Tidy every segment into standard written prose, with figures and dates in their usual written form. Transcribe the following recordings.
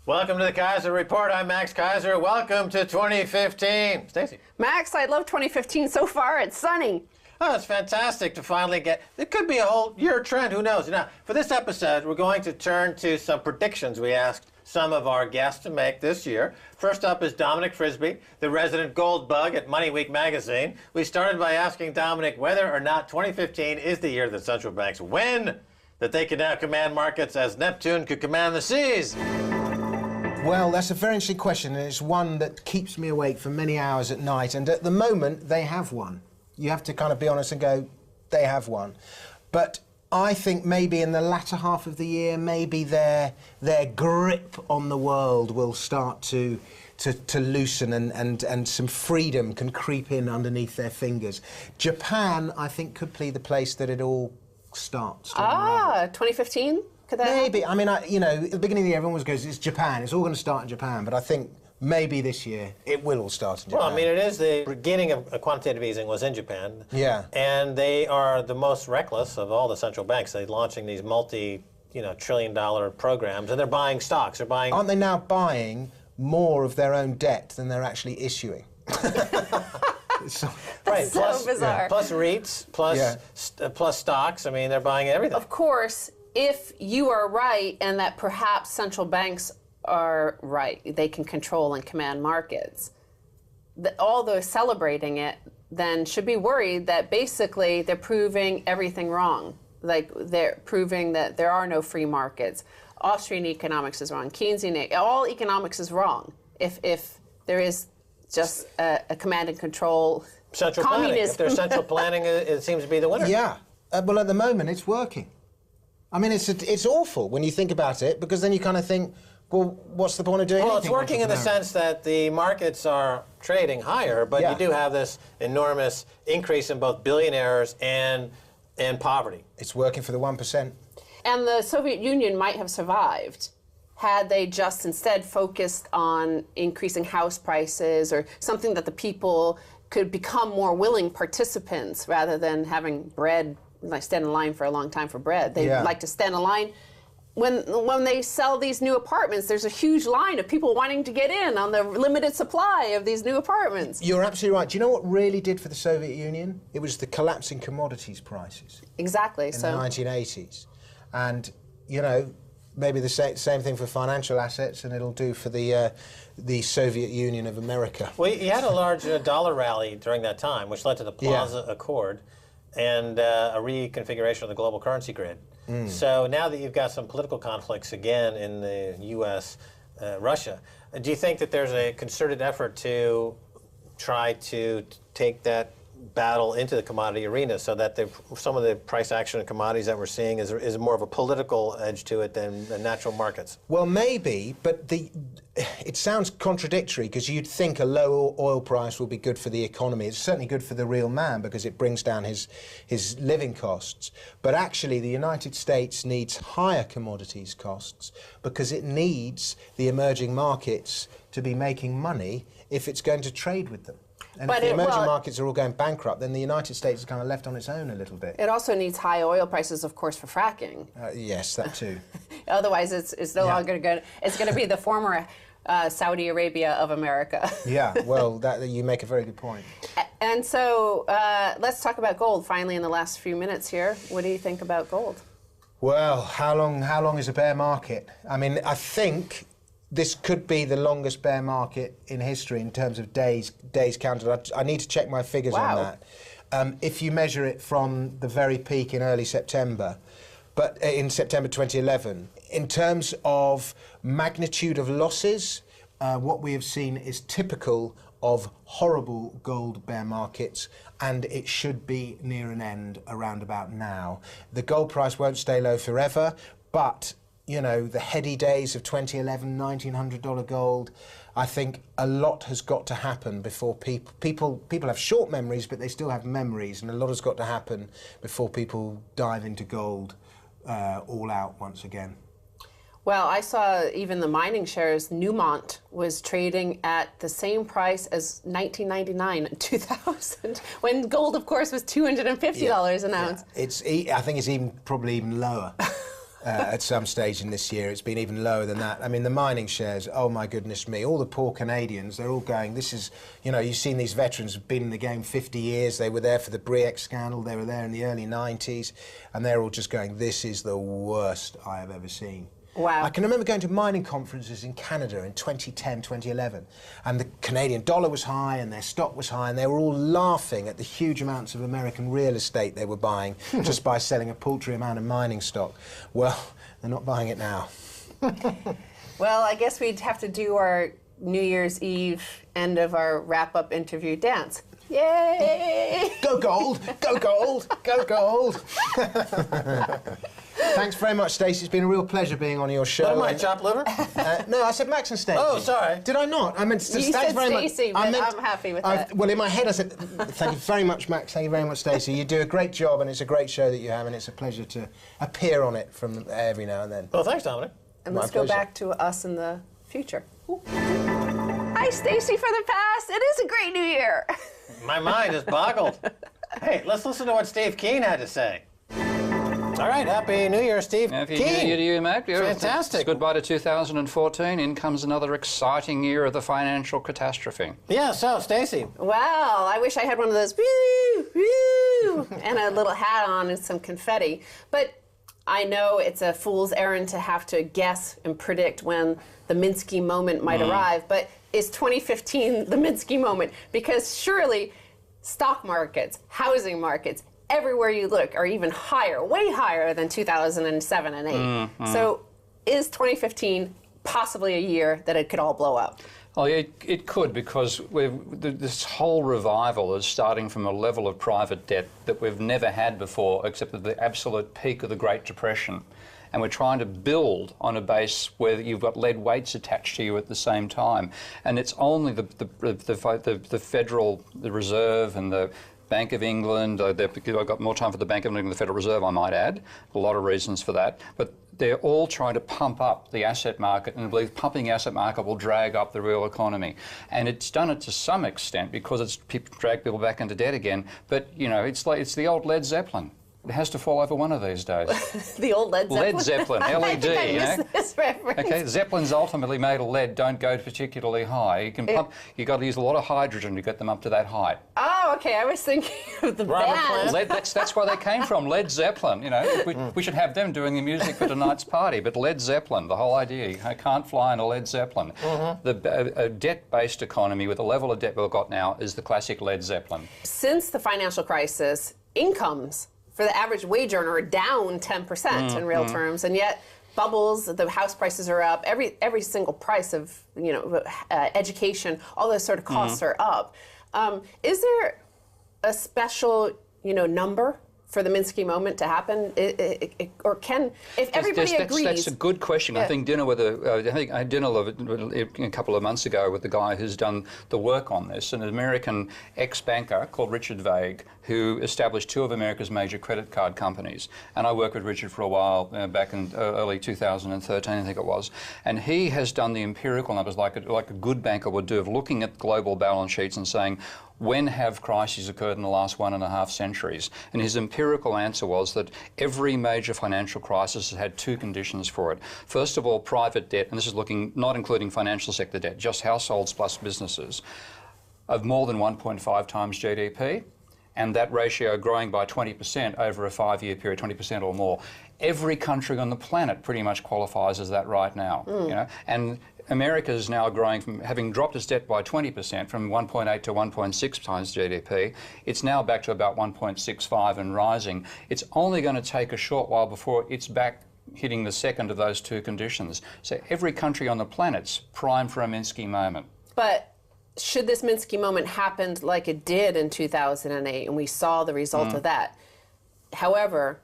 Welcome to the Keiser Report. I'm Max Keiser. Welcome to 2015. Stacey. Max, I love 2015 so far. It's sunny. Oh, it's fantastic to finally get... It could be a whole year trend. Who knows? Now, for this episode, we're going to turn to some predictions we asked some of our guests to make this year. First up is Dominic Frisby, the resident gold bug at Money Week magazine. We started by asking Dominic whether or not 2015 is the year that central banks win, that they can now command markets as Neptune could command the seas. Well, that's a very interesting question, and it's one that keeps me awake for many hours at night. And at the moment, they have won. You have to kind of be honest and go, they have won. But I think maybe in the latter half of the year, maybe their grip on the world will start to loosen, and some freedom can creep in underneath their fingers. Japan, I think, could be the place that it all starts. 2015? Could that maybe. happen? I mean, at the beginning of the year, everyone always goes, it's Japan. It's all going to start in Japan. But I think maybe this year it will all start in Japan. Well, I mean, it is the beginning of quantitative easing was in Japan. Yeah. And they are the most reckless of all the central banks. They're launching these multi-trillion-dollar programs, and they're buying stocks. They're buying... Aren't they now buying more of their own debt than they're actually issuing? Right, so bizarre. Plus REITs, plus stocks. I mean, they're buying everything. Of course, if you are right and that perhaps central banks are right, they can control and command markets, all those celebrating it then should be worried that basically they're proving everything wrong. Like they're proving that there are no free markets. Austrian economics is wrong. Keynesian, all economics is wrong if there is just a command and control Central communism. planning. If there's central planning, it seems to be the winner. Yeah. Well, at the moment, it's working. I mean, it's awful when you think about it, because then you kind of think, well, what's the point of doing anything? Well, it's working in the sense that the markets are trading higher, but you do have this enormous increase in both billionaires and poverty. It's working for the 1%. And the Soviet Union might have survived had they just instead focused on increasing house prices or something that the people could become more willing participants rather than having bread, like stand in line for a long time for bread. They like to stand in line. When they sell these new apartments, there's a huge line of people wanting to get in on the limited supply of these new apartments. You're absolutely right. Do you know what really did for the Soviet Union? It was the collapse in commodities prices. Exactly. In the 1980s. And, you know, maybe the same thing for financial assets, and it'll do for the Soviet Union of America. Well, you had a large dollar rally during that time, which led to the Plaza Accord and a reconfiguration of the global currency grid. So now that you've got some political conflicts again in the U.S., Russia, do you think that there's a concerted effort to try to take that battle into the commodity arena so that some of the price action of commodities that we're seeing is more of a political edge to it than the natural markets? Well, maybe, but it sounds contradictory, because you'd think a low oil price will be good for the economy. It's certainly good for the real man because it brings down his living costs. But actually, the United States needs higher commodities costs because it needs the emerging markets to be making money if it's going to trade with them. And if the emerging markets are all going bankrupt, then the United States is kind of left on its own a little bit. It also needs high oil prices, of course, for fracking. Yes, that too. Otherwise, it's no longer going. It's going to be the former Saudi Arabia of America. Yeah, well, you make a very good point. And so let's talk about gold. Finally, in the last few minutes here, what do you think about gold? Well, how long is a bear market? I mean, I think this could be the longest bear market in history in terms of days counted. I need to check my figures on that. If you measure it from the very peak in early September, but in September 2011, in terms of magnitude of losses, what we have seen is typical of horrible gold bear markets, and it should be near an end around about now. The gold price won't stay low forever, but you know, the heady days of 2011, $1,900 gold, I think a lot has got to happen before people have short memories, but they still have memories, and a lot has got to happen before people dive into gold all out once again. Well, I saw even the mining shares, Newmont was trading at the same price as 1999, 2000, when gold, of course, was $250 an ounce. I think it's probably even lower. at some stage in this year. It's been even lower than that. I mean, the mining shares, oh my goodness me, all the poor Canadians, they're all going, this is, you know, you've seen these veterans who've been in the game 50 years. They were there for the Briex scandal. They were there in the early 90s. And they're all just going, this is the worst I have ever seen. Wow. I can remember going to mining conferences in Canada in 2010, 2011, and the Canadian dollar was high and their stock was high, and they were all laughing at the huge amounts of American real estate they were buying just by selling a paltry amount of mining stock. Well, they're not buying it now. Well, I guess we'd have to do our New Year's Eve end of our wrap-up interview dance. Yay! Go gold! Go gold! Go gold! Thanks very much, Stacey. It's been a real pleasure being on your show. What am I, chopped liver? No, I said Max and Stacey. Oh, sorry. Did I not? I meant to You said very much. Stacey, but I'm happy with that. Well, in my head I said, thank you very much, Max. Thank you very much, Stacey. You do a great job, and it's a great show that you have, and it's a pleasure to appear on it from every now and then. Well, thanks, Dominic. And let's go back to us in the future. Ooh. Hi, Stacey for the past. It is a great new year. My mind is boggled. Hey, let's listen to what Steve Keen had to say. All right, Happy New Year, Steve. Happy Keen. New Year to you, Matt. Fantastic. It's goodbye to 2014. In comes another exciting year of the financial catastrophe. Yeah, so, Stacey. Well, I wish I had one of those woo, woo, and a little hat on and some confetti. But I know it's a fool's errand to have to guess and predict when the Minsky moment might arrive, but is 2015 the Minsky moment? Because surely stock markets, housing markets, everywhere you look are even higher, way higher than 2007 and 8. So is 2015 possibly a year that it could all blow up? Well, it could, because this whole revival is starting from a level of private debt that we've never had before, except at the absolute peak of the Great Depression. And we're trying to build on a base where you've got lead weights attached to you at the same time. And it's only the Federal, the Reserve and the Bank of England, I've got more time for the Bank of England than the Federal Reserve, I might add. A lot of reasons for that. But they're all trying to pump up the asset market, and I believe pumping the asset market will drag up the real economy. And it's done it to some extent because it's dragged people back into debt again. But, you know, it's the old Led Zeppelin. It has to fall over one of these days. The old Led Zeppelin? Led Zeppelin, LED, I think I you know. missed this reference. Okay, Zeppelins ultimately made of lead don't go particularly high. You can pump, you've got to use a lot of hydrogen to get them up to that height. Oh, okay, I was thinking of the band. That's where they came from, Led Zeppelin, you know. We should have them doing the music for tonight's party, but Led Zeppelin, the whole idea, I can't fly in a Led Zeppelin. A debt-based economy with the level of debt we've got now is the classic Led Zeppelin. Since the financial crisis, incomes for the average wage earner are down 10% in real terms, and yet bubbles, the house prices are up, every single price of, you know, education, all those sort of costs are up. Is there a special, you know, number for the Minsky moment to happen, or can, if everybody agrees? That's a good question. Yeah. I think I had dinner a couple of months ago with the guy who's done the work on this, an American ex-banker called Richard Vague, who established two of America's major credit card companies. And I worked with Richard for a while, back in early 2013, I think it was. And he has done the empirical numbers like a good banker would do, of looking at global balance sheets and saying, when have crises occurred in the last 1.5 centuries? And his empirical answer was that every major financial crisis has had two conditions for it. First of all, private debt, and this is looking, not including financial sector debt, just households plus businesses, of more than 1.5 times GDP, and that ratio growing by 20% over a 5-year period, 20% or more. Every country on the planet pretty much qualifies as that right now. You know? And America is now growing from having dropped its debt by 20% from 1.8 to 1.6 times GDP. It's now back to about 1.65 and rising. It's only going to take a short while before it's back hitting the second of those two conditions. So every country on the planet's primed for a Minsky moment. But should this Minsky moment happen like it did in 2008, and we saw the result of that? However,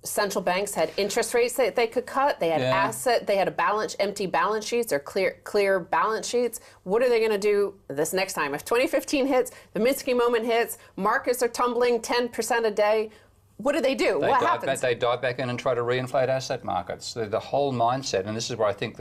central banks had interest rates that they could cut. They had they had empty balance sheets or clear balance sheets. What are they going to do this next time? If 2015 hits, the Minsky moment hits, markets are tumbling 10% a day, what do? What happens? They dive back in and try to reinflate asset markets. The whole mindset, and this is where I think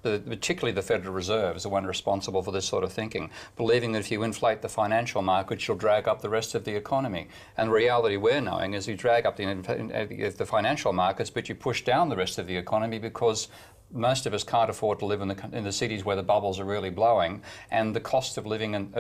particularly the Federal Reserve is the one responsible for this sort of thinking, believing that if you inflate the financial markets, you'll drag up the rest of the economy. And the reality we're knowing is you drag up the financial markets, but you push down the rest of the economy because most of us can't afford to live in the cities where the bubbles are really blowing, and the cost of living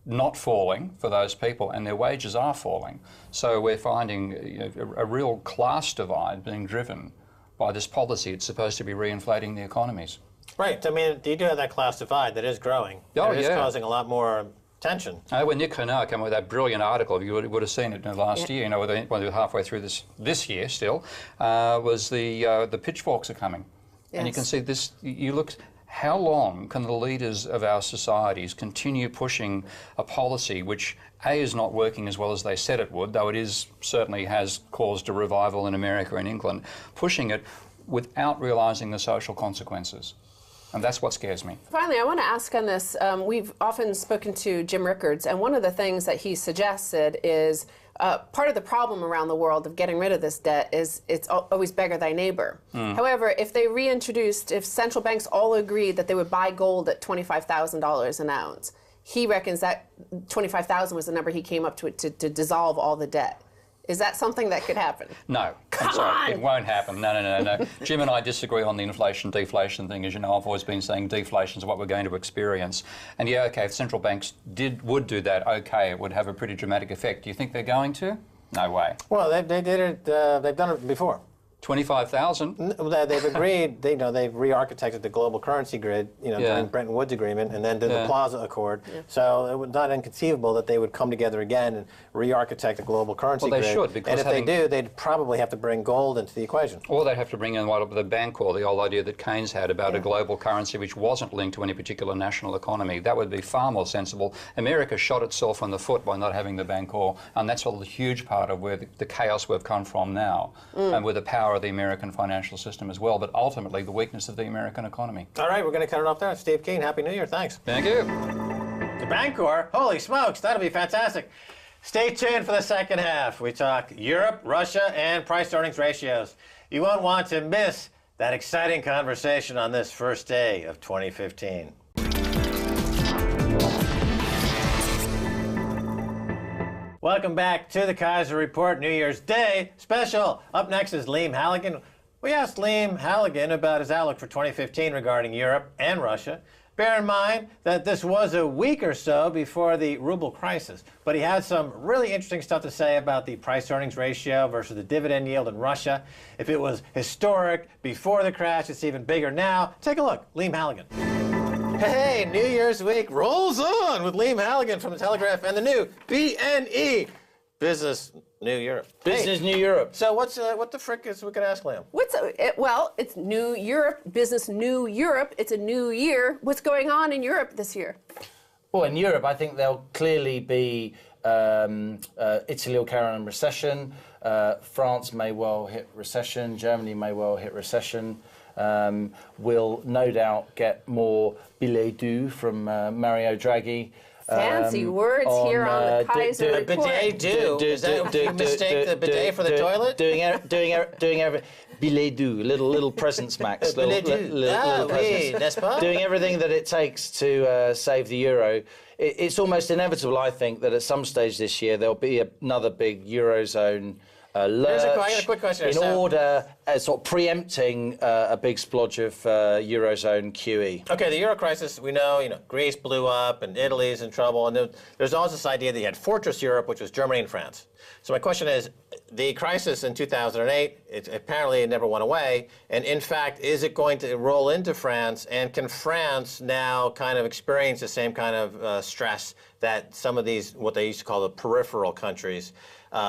not falling for those people, and their wages are falling. So we're finding a real class divide being driven by this policy. It's supposed to be reinflating the economies. Right. I mean, you do have that class divide that is growing. Oh, it is causing a lot more tension. When Nick Hanau came up with that brilliant article, you would have seen it last year, when they were halfway through this year still, was the pitchforks are coming. Yes. And you can see this, you look, how long can the leaders of our societies continue pushing a policy which A, is not working as well as they said it would, though it certainly has caused a revival in America and England, pushing it without realising the social consequences. And that's what scares me. Finally, I want to ask on this, we've often spoken to Jim Rickards, and one of the things that he suggested is part of the problem around the world of getting rid of this debt is it's always beggar thy neighbor. However, if central banks all agreed that they would buy gold at $25,000 an ounce, he reckons that 25,000 was the number he came up to dissolve all the debt. Is that something that could happen? No. I'm sorry. It won't happen. No. Jim and I disagree on the inflation-deflation thing. As you know, I've always been saying deflation is what we're going to experience. And yeah, okay, if central banks would do that, okay, it would have a pretty dramatic effect. Do you think they're going to? No way. Well, they did it. They've done it before. 25,000. They've agreed. They've re-architected the global currency grid. During Bretton Woods Agreement, and then did the Plaza Accord. Yeah. So it was not inconceivable that they would come together again and re-architect the global currency grid. Well, they should, because and if they do, they'd probably have to bring gold into the equation. Or they'd have to bring in what the Bancor, the old idea that Keynes had about a global currency which wasn't linked to any particular national economy. That would be far more sensible. America shot itself in the foot by not having the Bancor, and that's a huge part of where the chaos we've come from now, and with the power of the American financial system as well, but ultimately the weakness of the American economy. All right, we're going to cut it off there. Steve Keen, Happy New Year. Thanks. Thank you. The Bancor? Holy smokes, that'll be fantastic. Stay tuned for the second half. We talk Europe, Russia, and price-earnings ratios. You won't want to miss that exciting conversation on this first day of 2015. Welcome back to the Keiser Report New Year's Day special. Up next is Liam Halligan. We asked Liam Halligan about his outlook for 2015 regarding Europe and Russia. Bear in mind that this was a week or so before the ruble crisis, but he had some really interesting stuff to say about the price-earnings ratio versus the dividend yield in Russia. If it was historic before the crash, it's even bigger now. Take a look. Liam Halligan. Hey, New Year's week rolls on with Liam Halligan from The Telegraph and the new BNE, Business New Europe. Business New Europe. So what the frick is we could ask Liam? Well, it's New Europe, Business New Europe. It's a new year. What's going on in Europe this year? Well, in Europe, I think there'll clearly be Italy will carry on in recession. France may well hit recession. Germany may well hit recession. Will no doubt get more billets doux from Mario Draghi. Fancy words here on the Keiser Report. Bidet doux? Is that you mistake the bidet for the toilet? Doing everything. Billet doux, little presents, Max. Little presents. Doing everything that it takes to save the euro. It's almost inevitable, I think, that at some stage this year there'll be another big eurozone lurch a quick question. in order, sort of preempting a big splodge of eurozone QE. Okay, the euro crisis, we know, Greece blew up and Italy's in trouble, and there's always this idea that you had Fortress Europe, which was Germany and France. So my question is, the crisis in 2008, apparently it never went away, and in fact, is it going to roll into France, and can France now kind of experience the same kind of stress that some of these, what they used to call the peripheral countries,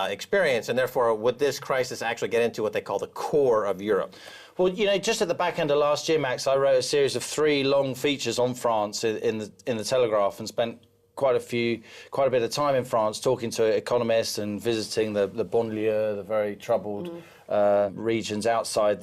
experience, and therefore would this crisis actually get into what they call the core of Europe? Well, just at the back end of last year, Max, I wrote a series of 3 long features on France in the Telegraph and spent quite a bit of time in France talking to economists and visiting the banlieue, the very troubled regions outside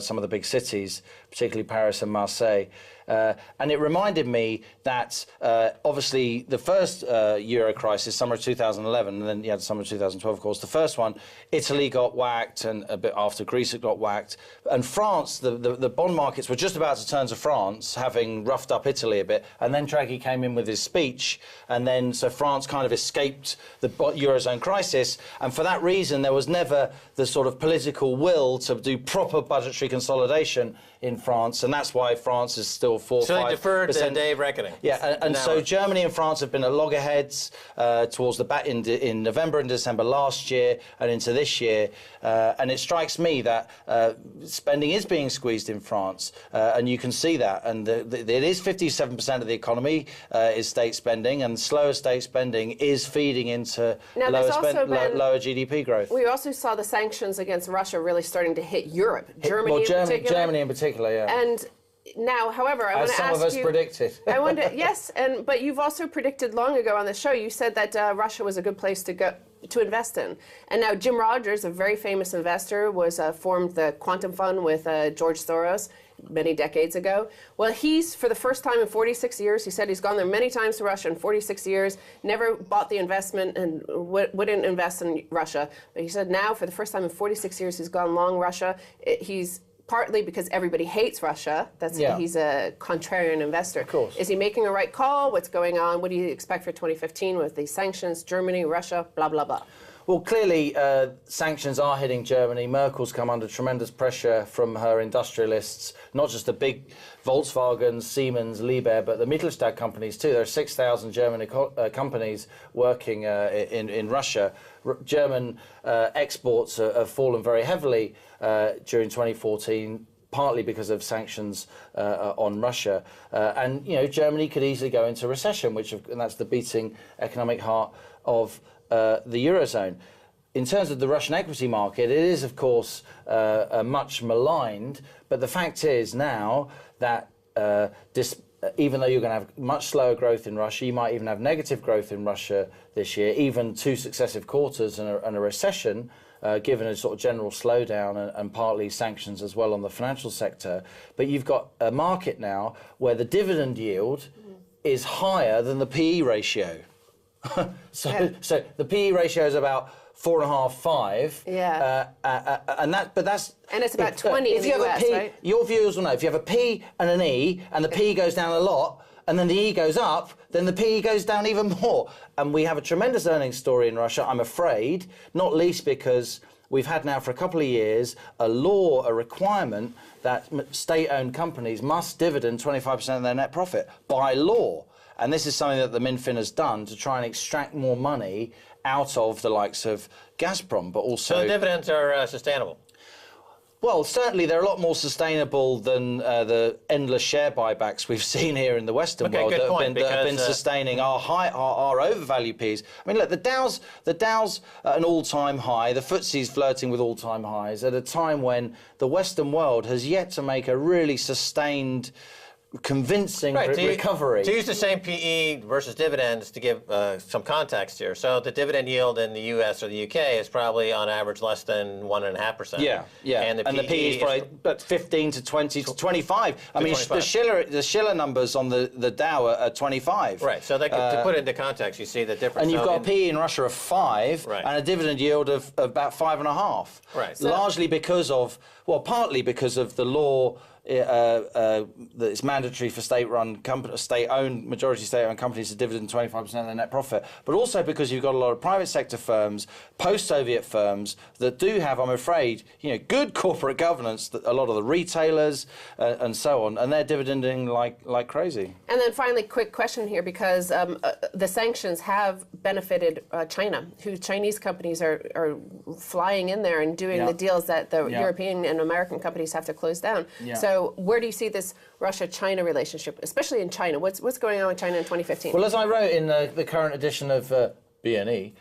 some of the big cities, particularly Paris and Marseille. And it reminded me that obviously the first Euro crisis, summer of 2011, and then you had summer of 2012, of course. The first one, Italy got whacked, and a bit after Greece it got whacked. And France, the bond markets were just about to turn to France, having roughed up Italy a bit. And then Draghi came in with his speech, and then so France kind of escaped the Eurozone crisis. And for that reason, there was never the sort of political will to do proper budgetary consolidation in France, and that's why France is still 4 or 5%. So they deferred the day of reckoning. Yeah, and so Germany and France have been at loggerheads towards the back in November and December last year and into this year, and it strikes me that spending is being squeezed in France, and you can see that, and it is 57% of the economy is state spending, and slower state spending is feeding into lower GDP growth. We also saw the sanctions against Russia really starting to hit Europe, Germany in particular. Yeah. And now, however, I want to ask you... As some of us predicted. I wonder, yes, but you've also predicted long ago on the show, you said that Russia was a good place to invest in. And now Jim Rogers, a very famous investor, formed the Quantum Fund with George Soros many decades ago. Well, he's, for the first time in 46 years, he said he's gone there many times to Russia in 46 years, never bought the investment and wouldn't invest in Russia. But he said now, for the first time in 46 years, he's gone long Russia. He's partly because everybody hates Russia. He's a contrarian investor. Of course. Is he making a right call? What's going on? What do you expect for 2015 with these sanctions, Germany, Russia, blah, blah, blah? Well, clearly, sanctions are hitting Germany. Merkel's come under tremendous pressure from her industrialists, not just the big Volkswagen, Siemens, Liebherr, but the Mittelstand companies too. There are 6,000 German companies working in Russia. German exports have fallen very heavily during 2014, partly because of sanctions on Russia. And, Germany could easily go into recession, and that's the beating economic heart of the Eurozone. In terms of the Russian equity market, it is, of course, much maligned, but the fact is now that even though you're going to have much slower growth in Russia, you might even have negative growth in Russia this year, even 2 successive quarters and a recession, given a sort of general slowdown and partly sanctions as well on the financial sector. But you've got a market now where the dividend yield is higher than the PE ratio. So the PE ratio is about 4.5, 5. Yeah. And it's about 20 in the US, right? Your viewers will know, if you have a P and an E, and the P goes down a lot, and then the E goes up, then the PE goes down even more. And we have a tremendous earnings story in Russia, I'm afraid, not least because we've had now for a couple of years a requirement that state-owned companies must dividend 25% of their net profit by law. And this is something that the Minfin has done to try and extract more money out of the likes of Gazprom, but also... So the dividends are sustainable? Well, certainly they're a lot more sustainable than the endless share buybacks we've seen here in the Western world that have been sustaining our overvalued Ps. I mean, look, the Dow's at an all-time high, the FTSE's flirting with all-time highs at a time when the Western world has yet to make a really sustained, convincing recovery. To use the same PE versus dividends to give some context here. So the dividend yield in the US or the UK is probably on average less than 1.5%. Yeah. And the PE is probably at 15 to 20 to 25. I mean, 25. the Schiller numbers on the Dow are 25. Right. So to put it into context, you see the difference. And you've got a PE in Russia of 5 and a dividend yield of about 5.5. Right. So largely because of, partly because of the law that it's mandatory for majority state-owned companies to dividend 25% of their net profit, but also because you've got a lot of private sector firms, post-Soviet firms that do have, I'm afraid, good corporate governance. A lot of the retailers and so on, and they're dividending like crazy. And then finally, quick question here, because the sanctions have benefited China, whose Chinese companies are flying in there and doing the deals that the European and American companies have to close down. Yeah. So where do you see this Russia-China relationship, especially in China? What's going on with China in 2015? Well, as I wrote in the current edition of BNE,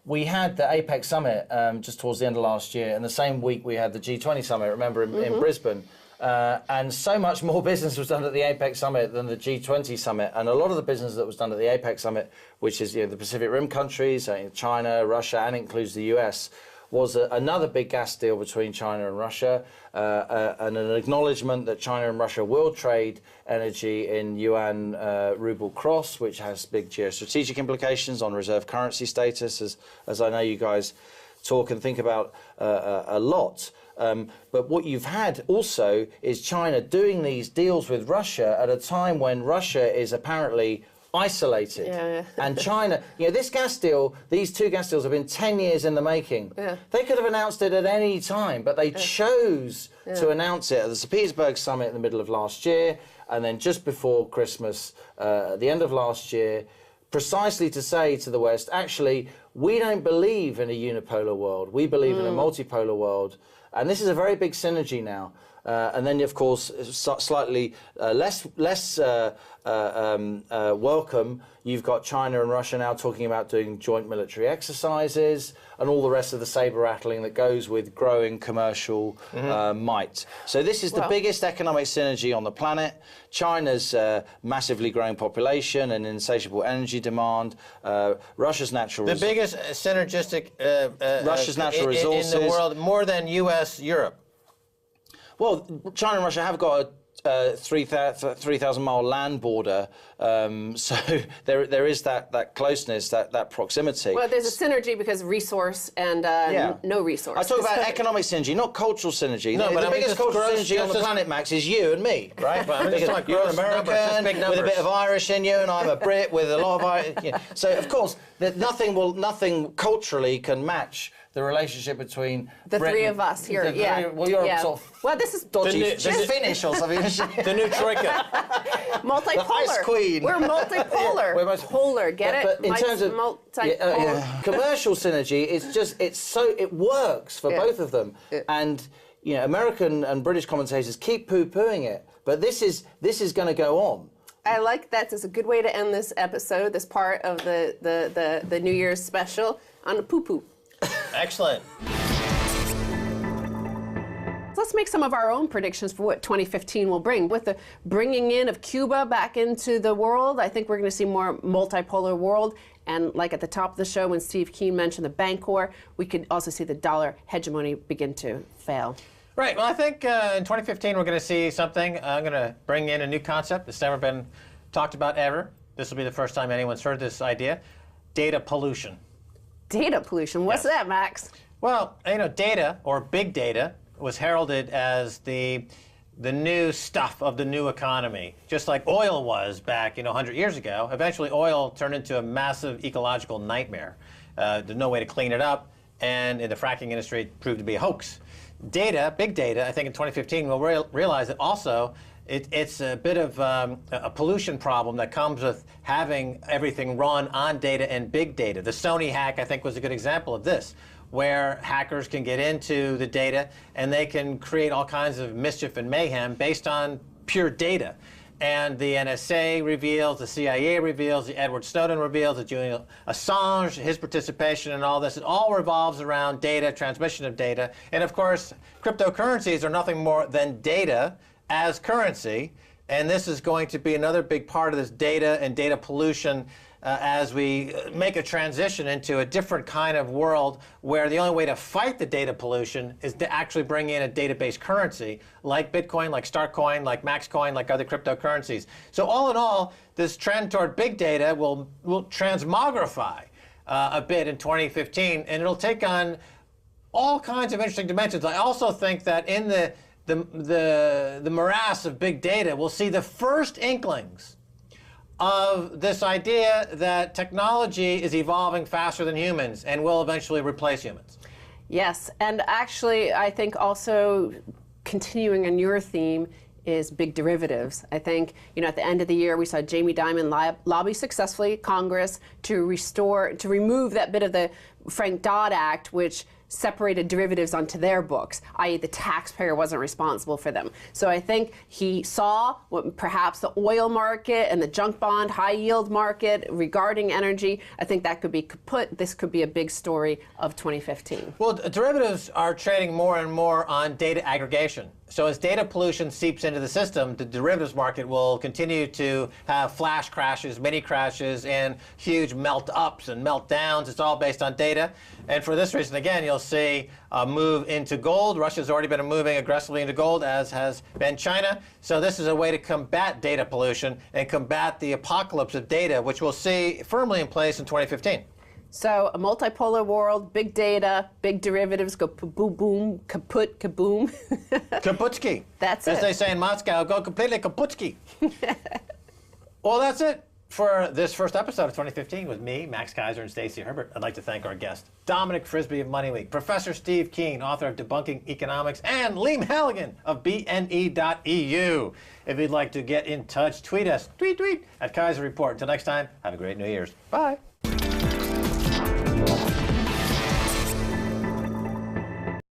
we had the APEC summit just towards the end of last year, and the same week we had the G20 summit, remember, in Brisbane. And so much more business was done at the APEC summit than the G20 summit. And a lot of the business that was done at the APEC summit, which is the Pacific Rim countries, China, Russia, and includes the US, was another big gas deal between China and Russia, and an acknowledgement that China and Russia will trade energy in yuan ruble cross, which has big geostrategic implications on reserve currency status, as I know you guys talk and think about a lot. But what you've had also is China doing these deals with Russia at a time when Russia is apparently isolated. Yeah. And China, this gas deal, these two gas deals have been 10 years in the making. Yeah. They could have announced it at any time, but they chose to announce it at the St. Petersburg summit in the middle of last year, and then just before Christmas, at the end of last year, precisely to say to the West, actually, we don't believe in a unipolar world. We believe in a multipolar world. And this is a very big synergy now. And then, of course, slightly less welcome, you've got China and Russia now talking about doing joint military exercises and all the rest of the saber rattling that goes with growing commercial might. So this is the biggest economic synergy on the planet. China's massively growing population and insatiable energy demand. Russia's natural the biggest synergistic Russia's natural resources in the world, more than U.S., Europe. Well, China and Russia have got a 3,000-mile land border, so there is that closeness, that proximity. Well, there's a synergy because resource and no resource. I talk about economic synergy, not cultural synergy. No, but the biggest cultural synergy on the planet, Max, is you and me, right? Well, I mean, because you're an American with a bit of Irish in you, and I'm a Brit with a lot of Irish. So, of course, nothing culturally can match the relarelationship between the Britain, three of us here. Well, you're sort of this is dodgy. Just Finnish or something. The new troika. Multipolar. The ice queen. We're multipolar. We're polar. Get it? But in terms of commercial synergy, it works for both of them. And American and British commentators keep poo-pooing it, but this is going to go on. I like that. It's a good way to end this episode, this part of the New Year's special on the poo-poo. Excellent. Let's make some of our own predictions for what 2015 will bring. With the bringing in of Cuba back into the world, I think we're going to see more multipolar world. And like at the top of the show, when Steve Keen mentioned the bank war, we could also see the dollar hegemony begin to fail. Right. Well, I think in 2015 we're going to see something. I'm going to bring in a new concept that's never been talked about ever. This will be the first time anyone's heard this idea. Data pollution. Data pollution. What's that, Max? Well, data or big data was heralded as the new stuff of the new economy, just like oil was back 100 years ago. Eventually, oil turned into a massive ecological nightmare. There's no way to clean it up, and in the fracking industry, it proved to be a hoax. Data, big data, I think in 2015 we'll realize that also it's a bit of a pollution problem that comes with having everything run on data and big data. The Sony hack, I think, was a good example of this, where hackers can get into the data and they can create all kinds of mischief and mayhem based on pure data. And the NSA reveals, the CIA reveals, the Edward Snowden reveals, the Julian Assange, his participation in all this. It all revolves around data, transmission of data. And of course, cryptocurrencies are nothing more than data as currency. And this is going to be another big part of this data and data pollution as we make a transition into a different kind of world where the only way to fight the data pollution is to actually bring in a database currency like Bitcoin, like Starcoin, like Maxcoin, like other cryptocurrencies. So all in all, this trend toward big data will transmogrify a bit in 2015, and it'll take on all kinds of interesting dimensions. I also think that in the morass of big data, we'll see the first inklings of this idea that technology is evolving faster than humans and will eventually replace humans. Yes, and actually I think also continuing on your theme is big derivatives. I think, at the end of the year we saw Jamie Dimon lobby successfully Congress to remove that bit of the Frank Dodd Act, which separated derivatives onto their books, i.e. the taxpayer wasn't responsible for them. So I think he saw what perhaps the oil market and the junk bond high yield market regarding energy, I think that could be kaput. This could be a big story of 2015. Well, derivatives are trading more and more on data aggregation. So as data pollution seeps into the system, the derivatives market will continue to have flash crashes, mini crashes, and huge melt-ups and melt-downs. It's all based on data. And for this reason, again, you'll see a move into gold. Russia's already been moving aggressively into gold, as has been China. So this is a way to combat data pollution and combat the apocalypse of data, which we'll see firmly in place in 2015. So a multipolar world, big data, big derivatives, go boom, boom, kaput, kaboom. Kaputski. That's As it. they say in Moscow, go completely Kaputski. Well, that's it for this first episode of 2015 with me, Max Keiser, and Stacey Herbert. I'd like to thank our guest, Dominic Frisby of Money Week, Professor Steve Keen, author of Debunking Economics, and Liam Halligan of BNE.eu. If you'd like to get in touch, tweet us, tweet, at Keiser Report. Until next time, have a great New Year's. Bye.